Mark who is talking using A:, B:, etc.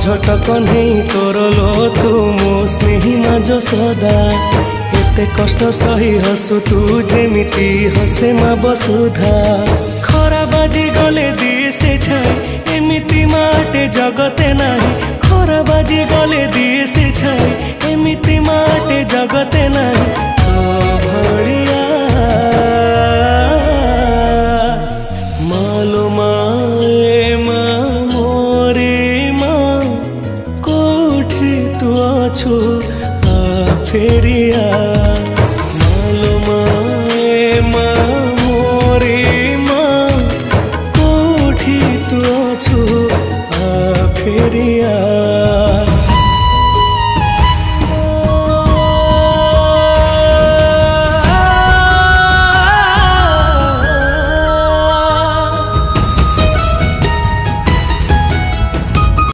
A: झटक नहीं तोर लो तू मो स्नेही माज सदा एते कष्ट सही हसु तू जेमिति हसे मा बसुधा खरा बाजी गले दिए से छाई एमिति माटे जगते नाही खरा बाजी गले दिए से छाई एमिति माटे जगते नाही तो भड़िया मालो माए मा मोरे मा कोठी तू अछु आ फेरिया मालो माए मा मोरे मा कोठी तू अछु आ फेरिया।